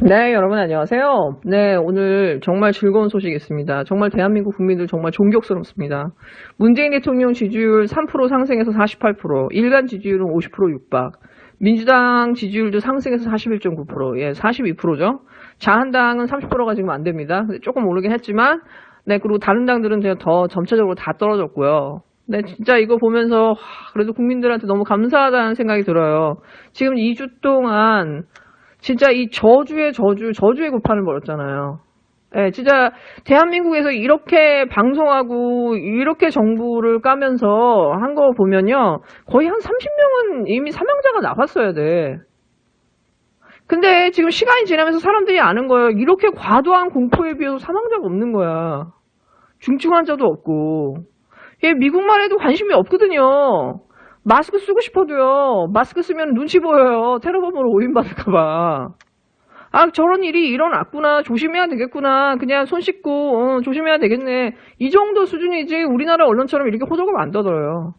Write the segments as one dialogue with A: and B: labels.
A: 네, 여러분 안녕하세요. 네, 오늘 정말 즐거운 소식이 있습니다. 정말 대한민국 국민들 정말 존경스럽습니다. 문재인 대통령 지지율 3% 상승해서 48%, 일간 지지율은 50% 육박, 민주당 지지율도 상승해서 41.9%, 예, 42%죠. 자한당은 30%가 지금 안 됩니다. 조금 오르긴 했지만, 네, 그리고 다른 당들은 그냥 더 전체적으로 다 떨어졌고요. 네, 진짜 이거 보면서 그래도 국민들한테 너무 감사하다는 생각이 들어요. 지금 2주 동안 진짜 이 저주의 구판을 벌였잖아요. 예, 진짜 대한민국에서 이렇게 방송하고 이렇게 정부를 까면서 한 거 보면요. 거의 한 30명은 이미 사망자가 나갔어야 돼. 근데 지금 시간이 지나면서 사람들이 아는 거예요. 이렇게 과도한 공포에 비해서 사망자가 없는 거야. 중증 환자도 없고. 예, 미국만 해도 관심이 없거든요. 마스크 쓰고 싶어도요. 마스크 쓰면 눈치 보여요. 테러범으로 오인받을까봐. 아, 저런 일이 일어났구나. 조심해야 되겠구나. 그냥 손 씻고 조심해야 되겠네. 이 정도 수준이지 우리나라 언론처럼 이렇게 호들갑 안 떠들어요.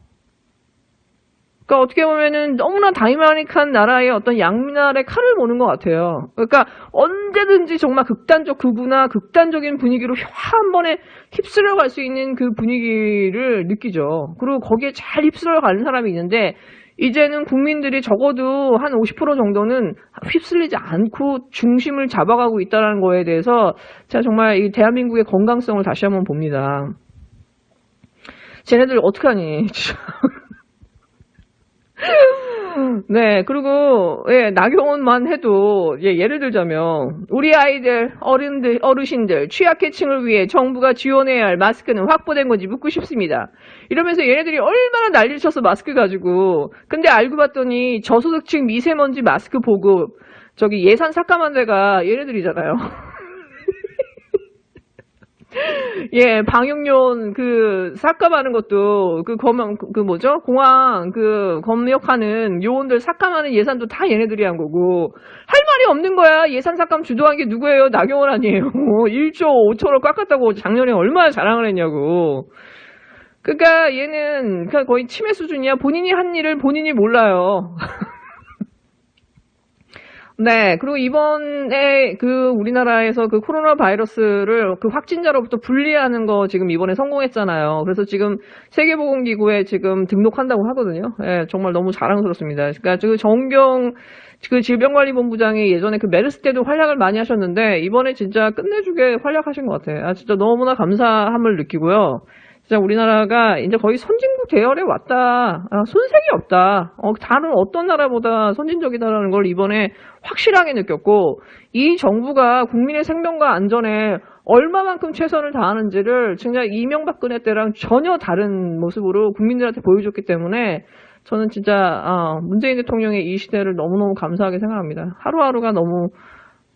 A: 그러니까 어떻게 보면은 너무나 다이나믹한 나라의 어떤 양날의 칼을 보는 것 같아요. 그러니까 언제든지 정말 극단적 극우나 극단적인 분위기로 한 번에 휩쓸려 갈 수 있는 그 분위기를 느끼죠. 그리고 거기에 잘 휩쓸려 가는 사람이 있는데 이제는 국민들이 적어도 한 50% 정도는 휩쓸리지 않고 중심을 잡아가고 있다는 거에 대해서 제가 정말 이 대한민국의 건강성을 다시 한번 봅니다. 쟤네들 어떡하니 진짜. 네, 그리고, 예, 나경원만 해도, 예, 예를 들자면, 우리 아이들, 어르신들, 취약계층을 위해 정부가 지원해야 할 마스크는 확보된 건지 묻고 싶습니다. 이러면서 얘네들이 얼마나 난리를 쳤어, 마스크 가지고. 근데 알고 봤더니 저소득층 미세먼지 마스크 보급, 저기 예산 삭감한 데가 얘네들이잖아요. 예, 방역용 삭감하는 것도 뭐죠? 공항 검역하는 요원들 삭감하는 예산도 다 얘네들이 한 거고 할 말이 없는 거야. 예산 삭감 주도한 게 누구예요? 나경원 아니에요. 1조 5천을 깎았다고 작년에 얼마나 자랑을 했냐고. 그러니까 얘는 거의 치매 수준이야. 본인이 한 일을 본인이 몰라요. 네, 그리고 이번에 우리나라에서 코로나 바이러스를 확진자로부터 분리하는 거 지금 이번에 성공했잖아요. 그래서 지금 세계보건기구에 지금 등록한다고 하거든요. 예, 정말 너무 자랑스럽습니다. 그러니까 정경 질병관리본부장이 예전에 메르스 때도 활약을 많이 하셨는데 이번에 진짜 끝내주게 활약하신 것 같아요. 아, 진짜 너무나 감사함을 느끼고요. 진짜 우리나라가 이제 거의 선진국 대열에 왔다. 아, 손색이 없다. 다른 어떤 나라보다 선진적이다라는 걸 이번에 확실하게 느꼈고, 이 정부가 국민의 생명과 안전에 얼마만큼 최선을 다하는지를 진짜 이명박근혜 때랑 전혀 다른 모습으로 국민들한테 보여줬기 때문에 저는 진짜 문재인 대통령의 이 시대를 너무너무 감사하게 생각합니다. 하루하루가 너무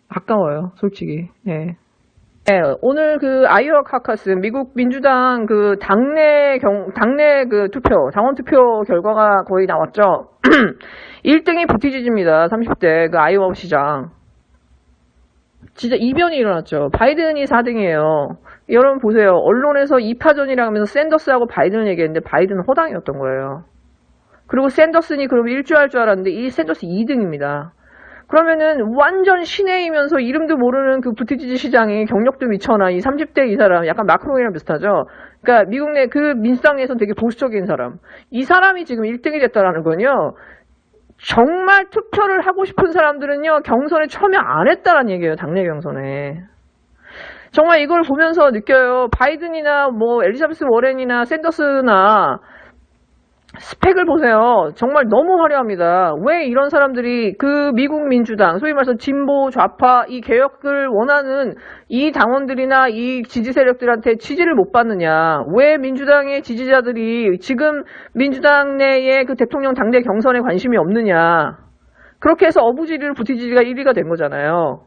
A: 아까워요, 솔직히. 네. 네, 오늘 아이오와 카카스 미국 민주당 당내 투표, 당원 투표 결과가 거의 나왔죠. 1등이 부티지지입니다. 30대 아이오와 시장. 진짜 이변이 일어났죠. 바이든이 4등이에요. 여러분 보세요. 언론에서 2파전이라고 하면서 샌더스하고 바이든을 얘기했는데 바이든은 허당이었던 거예요. 그리고 샌더스니 그럼 일주할 줄 알았는데 이 샌더스 2등입니다. 그러면은 완전 시내이면서 이름도 모르는 부티지지 시장이 경력도 미쳐나 이 30대 이 사람 약간 마크롱이랑 비슷하죠. 그러니까 미국 내 민주당 내에서 되게 보수적인 사람. 이 사람이 지금 1등이 됐다라는 건요. 정말 투표를 하고 싶은 사람들은요. 경선에 참여 안 했다라는 얘기예요. 당내 경선에. 정말 이걸 보면서 느껴요. 바이든이나 엘리자베스 워렌이나 샌더스나 스펙을 보세요. 정말 너무 화려합니다. 왜 이런 사람들이 미국 민주당, 소위 말해서 진보, 좌파, 이 개혁을 원하는 이 당원들이나 이 지지 세력들한테 지지를 못 받느냐. 왜 민주당의 지지자들이 지금 민주당 내의 대통령 당대 경선에 관심이 없느냐. 그렇게 해서 어부지리를 부티지리가 1위가 된 거잖아요.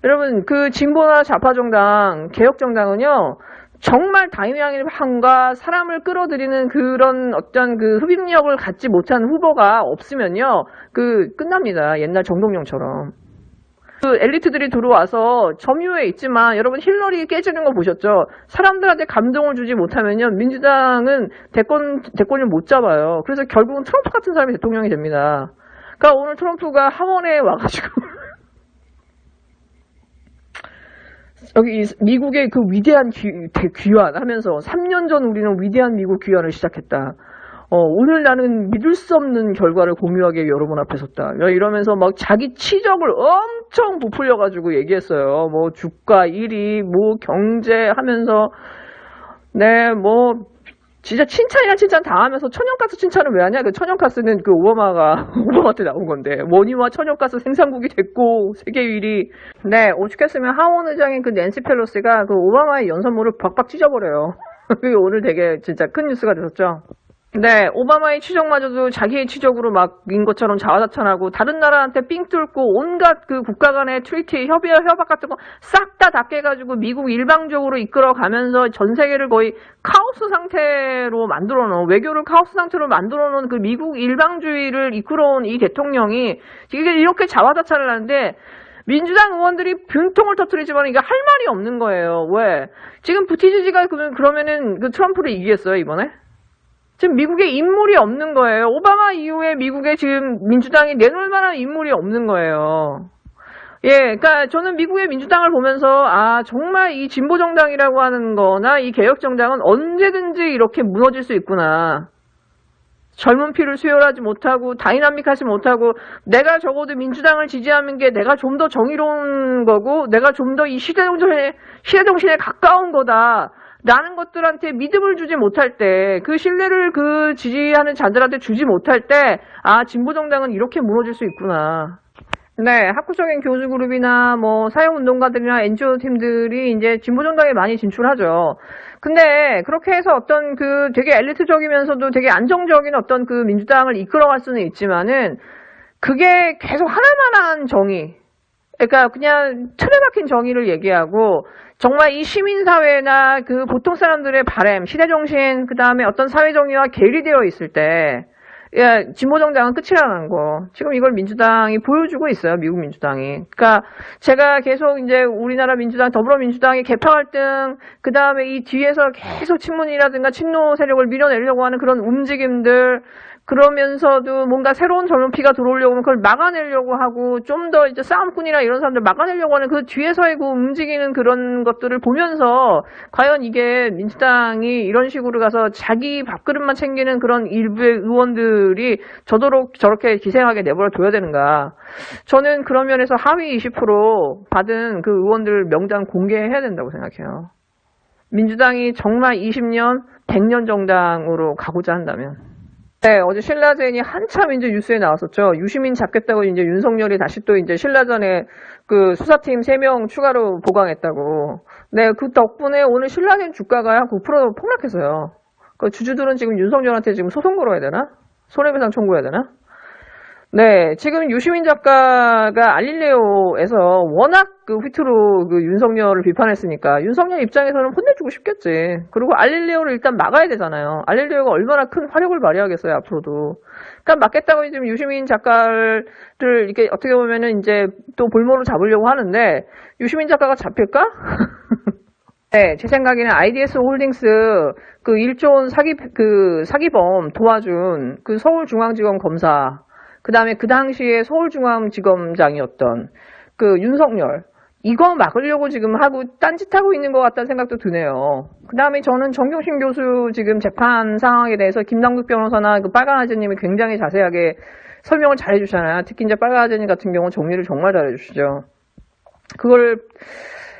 A: 여러분, 진보나 좌파 정당, 개혁 정당은요, 정말 다이나믹함과 사람을 끌어들이는 그런 어떤 흡입력을 갖지 못한 후보가 없으면요, 끝납니다. 옛날 정동영처럼. 엘리트들이 들어와서 점유에 있지만, 여러분 힐러리 깨지는 거 보셨죠? 사람들한테 감동을 주지 못하면요, 민주당은 대권을 못 잡아요. 그래서 결국은 트럼프 같은 사람이 대통령이 됩니다. 그러니까 오늘 트럼프가 하원에 와가지고, 여기 미국의 그 위대한 귀환 하면서 3년 전 우리는 위대한 미국 귀환을 시작했다. 오늘 나는 믿을 수 없는 결과를 공유하게 여러분 앞에 섰다. 이러면서 막 자기 치적을 엄청 부풀려가지고 얘기했어요. 뭐 주가 1위, 뭐 경제 하면서, 네, 뭐, 진짜 칭찬이나 칭찬 다 하면서 천연가스 칭찬은 왜 하냐? 그 천연가스는 그 오바마 때 나온 건데. 원유와 천연가스 생산국이 됐고, 세계 1위. 네, 오죽했으면 하원 의장인 그 낸시 펠로시가 그 오바마의 연설문을 박박 찢어버려요. 그게 오늘 되게 진짜 큰 뉴스가 됐었죠. 네, 오바마의 치적마저도 자기의 치적으로 막인 것처럼 자화자찬하고 다른 나라한테 삥 뚫고 온갖 그 국가 간의 트리티, 협약 같은 거 싹 다 닫게 해가지고 미국 일방적으로 이끌어가면서 전 세계를 거의 카오스 상태로 만들어 놓은, 외교를 카오스 상태로 만들어 놓은 그 미국 일방주의를 이끌어온 이 대통령이 이게 이렇게 자화자찬을 하는데 민주당 의원들이 분통을 터뜨리지만 이게 할 말이 없는 거예요. 왜? 지금 부티지지가 그러면은 그 트럼프를 이기겠어요, 이번에? 지금 미국에 인물이 없는 거예요. 오바마 이후에 미국에 지금 민주당이 내놓을 만한 인물이 없는 거예요. 예, 그러니까 저는 미국의 민주당을 보면서 아 정말 이 진보 정당이라고 하는 거나 이 개혁 정당은 언제든지 이렇게 무너질 수 있구나. 젊은 피를 수혈하지 못하고 다이나믹하지 못하고 내가 적어도 민주당을 지지하는 게 내가 좀 더 정의로운 거고 내가 좀 더 이 시대 정신에 가까운 거다. 라는 것들한테 믿음을 주지 못할 때, 그 신뢰를 그 지지하는 자들한테 주지 못할 때, 아, 진보정당은 이렇게 무너질 수 있구나. 네, 학구적인 교수 그룹이나 뭐 사회운동가들이나 NGO 팀들이 이제 진보정당에 많이 진출하죠. 근데 그렇게 해서 어떤 그 되게 엘리트적이면서도 되게 안정적인 어떤 그 민주당을 이끌어갈 수는 있지만은 그게 계속 하나만한 정의, 그러니까 그냥 틀에 박힌 정의를 얘기하고 정말 이 시민사회나 그 보통 사람들의 바램, 시대정신, 그 다음에 어떤 사회정의와 괴리되어 있을 때, 야, 진보정당은 끝이라는 거. 지금 이걸 민주당이 보여주고 있어요, 미국 민주당이. 그러니까 제가 계속 이제 우리나라 민주당, 더불어민주당이 개파 갈등, 그 다음에 이 뒤에서 계속 친문이라든가 친노 세력을 밀어내려고 하는 그런 움직임들, 그러면서도 뭔가 새로운 젊은 피가 들어오려고 하면 그걸 막아내려고 하고 좀 더 이제 싸움꾼이나 이런 사람들 막아내려고 하는 그 뒤에서의 그 움직이는 그런 것들을 보면서 과연 이게 민주당이 이런 식으로 가서 자기 밥그릇만 챙기는 그런 일부의 의원들이 저도록 저렇게 기생하게 내버려 둬야 되는가. 저는 그런 면에서 하위 20% 받은 그 의원들 명단 공개해야 된다고 생각해요. 민주당이 정말 20년, 100년 정당으로 가고자 한다면. 네, 어제 신라젠이 한참 이제 뉴스에 나왔었죠. 유시민 잡겠다고 이제 윤석열이 다시 또 이제 신라전에 그 수사팀 3명 추가로 보강했다고. 네, 그 덕분에 오늘 신라젠 주가가 한 9% 폭락했어요. 그 주주들은 지금 윤석열한테 지금 소송 걸어야 되나? 손해배상 청구해야 되나? 네, 지금 유시민 작가가 알릴레오에서 워낙 그 휘트로 그 윤석열을 비판했으니까 윤석열 입장에서는 혼내주고 싶겠지. 그리고 알릴레오를 일단 막아야 되잖아요. 알릴레오가 얼마나 큰 화력을 발휘하겠어요, 앞으로도. 그러니까 막겠다고 지금 유시민 작가를 이렇게 어떻게 보면은 이제 또 볼모로 잡으려고 하는데 유시민 작가가 잡힐까? 네, 제 생각에는 IDS 홀딩스 그 1조 원 사기범 도와준 그 서울중앙지검 검사 그 다음에 그 당시에 서울중앙지검장이었던 그 윤석열 이거 막으려고 지금 하고 딴짓하고 있는 것 같다는 생각도 드네요. 그 다음에 저는 정경심 교수 지금 재판 상황에 대해서 김남국 변호사나 그 빨간 아재님이 굉장히 자세하게 설명을 잘 해주잖아요. 특히 이제 빨간 아재님 같은 경우는 정리를 정말 잘 해주시죠. 그걸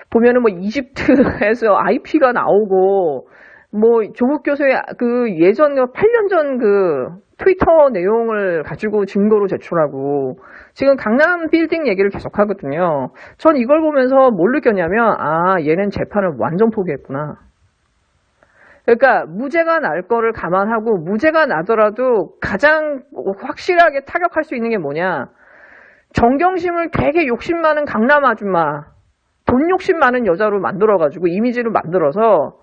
A: 보면은 뭐 이집트에서 IP가 나오고 뭐 조국 교수의 그 예전 8년 전 그 트위터 내용을 가지고 증거로 제출하고 지금 강남 빌딩 얘기를 계속 하거든요. 전 이걸 보면서 뭘 느꼈냐면 아 얘는 재판을 완전 포기했구나. 그러니까 무죄가 날 거를 감안하고 무죄가 나더라도 가장 확실하게 타격할 수 있는 게 뭐냐. 정경심을 되게 욕심 많은 강남 아줌마 돈 욕심 많은 여자로 만들어가지고 이미지로 만들어서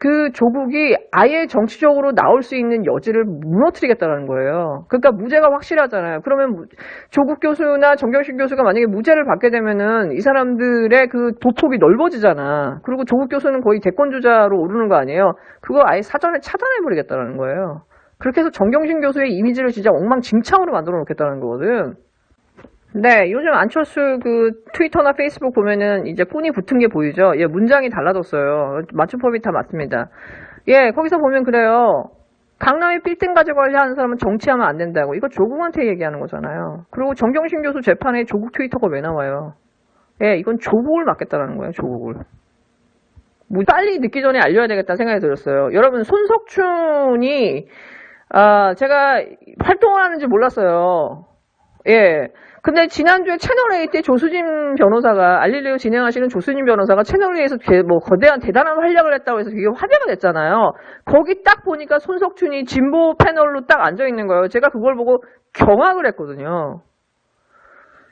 A: 그 조국이 아예 정치적으로 나올 수 있는 여지를 무너뜨리겠다는 거예요. 그러니까 무죄가 확실하잖아요. 그러면 조국 교수나 정경심 교수가 만약에 무죄를 받게 되면은 이 사람들의 그 도폭이 넓어지잖아. 그리고 조국 교수는 거의 대권주자로 오르는 거 아니에요. 그거 아예 사전에 차단해버리겠다는 거예요. 그렇게 해서 정경심 교수의 이미지를 진짜 엉망진창으로 만들어 놓겠다는 거거든. 네, 요즘 안철수 그 트위터나 페이스북 보면은 이제 꾼이 붙은 게 보이죠? 예, 문장이 달라졌어요. 맞춤법이 다 맞습니다. 예, 거기서 보면 그래요. 강남에 빌딩 가지고 하는 사람은 정치하면 안 된다고. 이거 조국한테 얘기하는 거잖아요. 그리고 정경심 교수 재판에 조국 트위터가 왜 나와요? 예, 이건 조국을 맡겠다라는 거예요, 조국을. 뭐 빨리 늦기 전에 알려야 되겠다는 생각이 들었어요. 여러분, 손석춘이, 제가 활동을 하는지 몰랐어요. 예. 근데 지난주에 채널A 때 조수진 변호사가, 알릴레오 진행하시는 조수진 변호사가 채널A에서 뭐 거대한 대단한 활약을 했다고 해서 그게 화제가 됐잖아요. 거기 딱 보니까 손석춘이 진보 패널로 딱 앉아있는 거예요. 제가 그걸 보고 경악을 했거든요.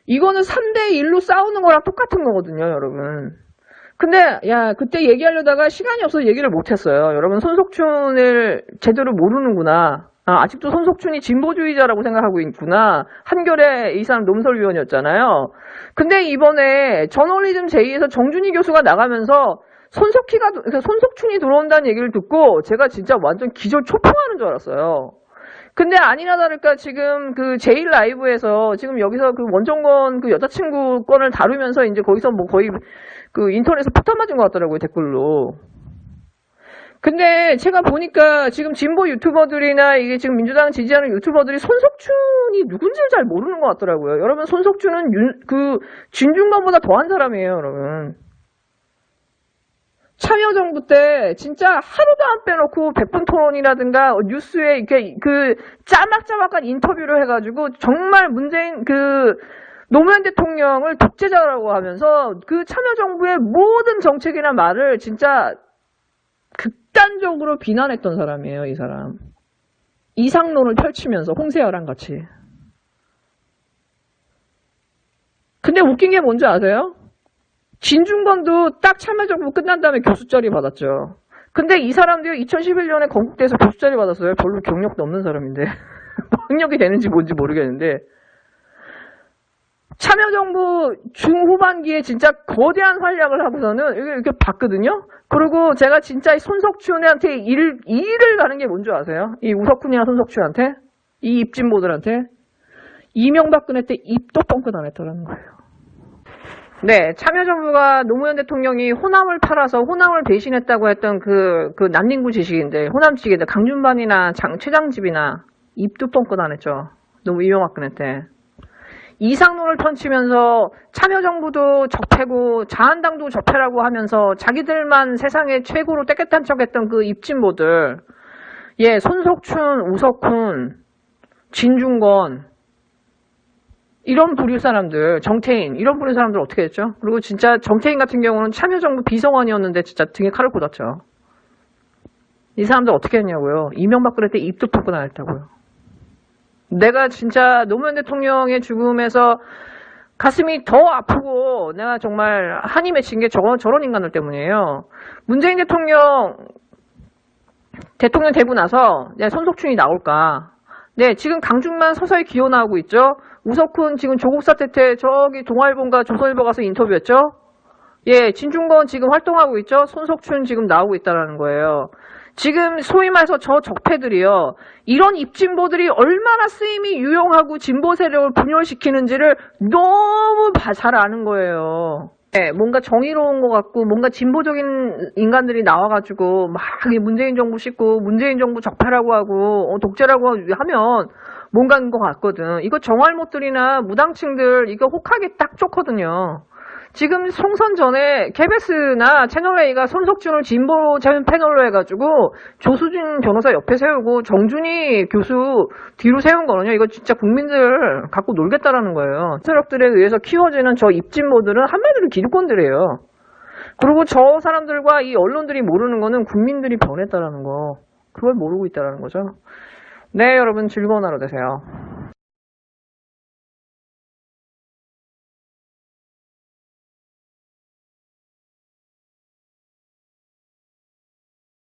A: 이거는 3대1로 싸우는 거랑 똑같은 거거든요, 여러분. 근데, 야, 그때 얘기하려다가 시간이 없어서 얘기를 못했어요. 여러분, 손석춘을 제대로 모르는구나. 아직도 손석춘이 진보주의자라고 생각하고 있구나. 한겨레 이 사람 논설위원이었잖아요. 근데 이번에 저널리즘 제2에서 정준희 교수가 나가면서 손석춘이 들어온다는 얘기를 듣고 제가 진짜 완전 기절 초풍하는 줄 알았어요. 근데 아니나 다를까 지금 그 제1라이브에서 지금 여기서 그 원정권 그 여자친구 건을 다루면서 이제 거기서 뭐 거의 그 인터넷에 폭탄 맞은 것 같더라고요, 댓글로. 근데 제가 보니까 지금 진보 유튜버들이나 이게 지금 민주당 지지하는 유튜버들이 손석춘이 누군지를 잘 모르는 것 같더라고요. 여러분, 손석춘은 진중권보다 더한 사람이에요, 여러분. 참여정부 때 진짜 하루도 안 빼놓고 백분 토론이라든가 뉴스에 이렇게 그 짜막짜막한 인터뷰를 해가지고 정말 문재인 노무현 대통령을 독재자라고 하면서 그 참여정부의 모든 정책이나 말을 진짜 극단적으로 비난했던 사람이에요, 이 사람. 이상론을 펼치면서 홍세열랑 같이. 근데 웃긴 게 뭔지 아세요? 진중권도 딱 참여정부 끝난 다음에 교수 자리 받았죠. 근데 이 사람도 2011년에 건국대에서 교수 자리 받았어요. 별로 경력도 없는 사람인데. 학력이 되는지 뭔지 모르겠는데. 참여정부 중후반기에 진짜 거대한 활약을 하고서는 이렇게 봤거든요. 그리고 제가 진짜 손석춘한테 일을 가는 게 뭔지 아세요? 이 우석훈이나 손석춘한테? 이 입진모들한테? 이명박근혜 때 입도 뻥끗 안 했더라는 거예요. 네, 참여정부가 노무현 대통령이 호남을 팔아서 호남을 배신했다고 했던 그 난닝구 지식인데, 호남 지식인데, 강준반이나 최장집이나 입도 뻥끗 안 했죠. 너무 이명박근혜 때. 이상론을 펼치면서 참여정부도 적폐고 자한당도 적폐라고 하면서 자기들만 세상의 최고로 떼끗한 척했던 그 입진보들, 예, 손석춘, 우석훈, 진중권 이런 부류 사람들, 정태인 이런 부류 사람들 어떻게 했죠? 그리고 진짜 정태인 같은 경우는 참여정부 비서관이었는데 진짜 등에 칼을 꽂았죠. 이 사람들 어떻게 했냐고요? 이명박근혜 때 입도 뻥끗 안 했다고요. 내가 진짜 노무현 대통령의 죽음에서 가슴이 더 아프고 내가 정말 한이 맺힌 게 저런 인간들 때문이에요. 문재인 대통령 되고 나서 손석춘이 나올까? 네, 지금 강준만 서서히 기어 나오고 있죠. 우석훈 지금 조국 사태 때 저기 동아일보인가 조선일보 가서 인터뷰했죠. 예, 진중권 지금 활동하고 있죠. 손석춘 지금 나오고 있다는 거예요. 지금 소위 말해서 저 적폐들이요. 이런 입진보들이 얼마나 쓰임이 유용하고 진보 세력을 분열시키는지를 너무 잘 아는 거예요. 네, 뭔가 정의로운 것 같고 뭔가 진보적인 인간들이 나와가지고 막 문재인 정부 씻고 문재인 정부 적폐라고 하고 독재라고 하면 뭔가인 것 같거든. 이거 정알못들이나 무당층들 이거 혹하기 딱 좋거든요. 지금 총선 전에 KBS나 채널A가 손석준을 진보 패널로 해가지고 조수진 변호사 옆에 세우고 정준희 교수 뒤로 세운 거는요. 이거 진짜 국민들 갖고 놀겠다라는 거예요. 세력들에 의해서 키워지는 저 입진보들은 한마디로 기득권들이에요. 그리고 저 사람들과 이 언론들이 모르는 거는 국민들이 변했다라는 거. 그걸 모르고 있다라는 거죠. 네, 여러분 즐거운 하루 되세요.